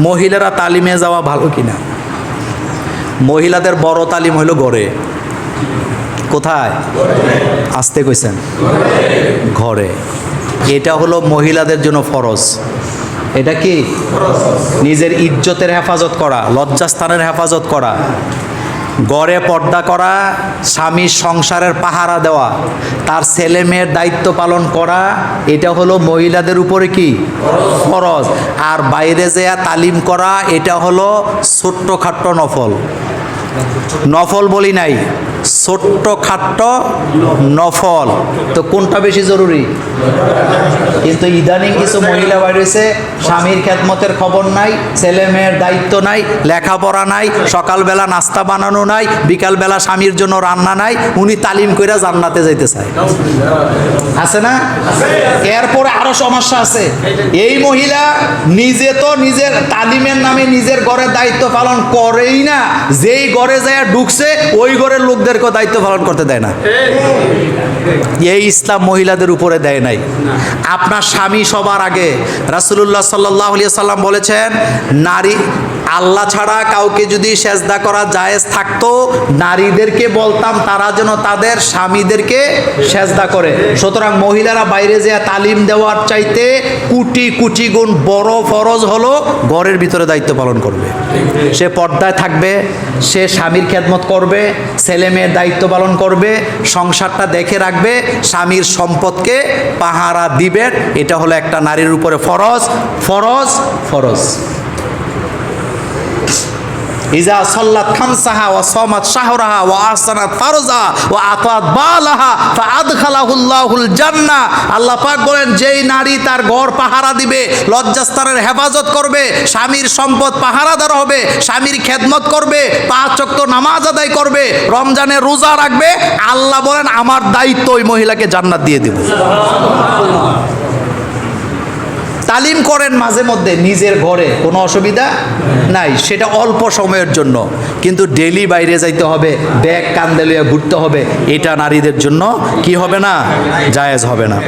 মহিলারা তালিমে যাওয়া ভালো কিনা? মহিলাদের বড় তালিম হইল ঘরে। কোথায়? আসতে কইছেন? ঘরে। এটা হলো মহিলাদের জন্য ফরজ। এটা কি? নিজের ইজ্জতের হেফাজত করা, লজ্জাস্থানের হেফাজত করা, ঘরে পর্দা করা, স্বামীর সংসারের পাহারা দেওয়া, তার ছেলে মেয়ের দায়িত্ব পালন করা, এটা হলো মহিলাদের উপরে কি? ফরজ। আর বাইরে যেয়া তালিম করা, এটা হলো ছোট্টখাট্ট নফল। নফল বলি নাই, ছোট্ট খাট্ট নফল। তো কোনটা বেশি জরুরি? কিন্তু ইদানিং কিছু মহিলা বাইরেছে, স্বামীর খেদমতের খবর নাই, ছেলে মেয়ের দায়িত্ব নাই, লেখাপড়া নাই, সকালবেলা নাস্তা বানানো নাই, বিকালবেলা স্বামীর জন্য রান্না নাই, উনি তালিম কইরা জান্নাতে যাইতে চায়। আছে না? এরপরে আরো সমস্যা আছে। এই মহিলা নিজে তো নিজের তালিমের নামে নিজের ঘরের দায়িত্ব পালন করেই না, যেই ঘরে যায় ঢুকছে ওই ঘরের লোকদেরকে দায়িত্ব পালন করতে দেয় না। এই ইসলাম মহিলাদের উপরে দেয় নাই। আপনার স্বামী সবার আগে। রাসূলুল্লাহ সাল্লাল্লাহু আলাইহি সাল্লাম বলেছেন, নারী আল্লাহ ছাড়া কাউকে যদি সেজদা করা জায়েজ থাকতো, নারীদেরকে বলতাম তারা যেন তাদের স্বামীদেরকে সেজদা করে। সুতরাং মহিলারা বাইরে যেয়ে তালিম দেওয়ার চাইতে কোটি কোটি গুণ বড় ফরজ হলো ঘরের ভিতরে দায়িত্ব পালন করবে। সে পর্দায় থাকবে, সে স্বামীর খেদমত করবে, ছেলে মেয়ের দায়িত্ব পালন করবে, সংসারটা দেখে রাখবে, স্বামীর সম্পদকে পাহারা দিবে। এটা হলো একটা নারীর উপরে ফরজ, ফরজ, ফরজ। ইজা সাল্লাত খামসাহা ওয়া সামাত শাহরাহা ওয়া আহসানাত ফারজাহা ওয়া আতাত বালাহা ফাআদখালাহুল্লাহুল জান্নাহ। আল্লাহ পাক বলেন, যেই নারী তার ঘর পাহারা দিবে, লজ্জাস্থানের হেফাজত করবে, স্বামীর সম্পদ পাহারাদার হবে, স্বামীর খেদমত করবে, 5 ওয়াক্ত নামাজ আদায় করবে, রমজানে রোজা রাখবে, আল্লাহ বলেন আমার দায়িত্ব ওই মহিলাকে জান্নাত দিয়ে দেব। তালিম করেন মাঝে মধ্যে নিজের ঘরে, কোনো অসুবিধা নাই, সেটা অল্প সময়ের জন্য। কিন্তু ডেলি বাইরে যাইতে হবে, ব্যাগ কান্দে লইয়া ঘুরতে হবে, এটা নারীদের জন্য কি হবে না? জায়েজ হবে না।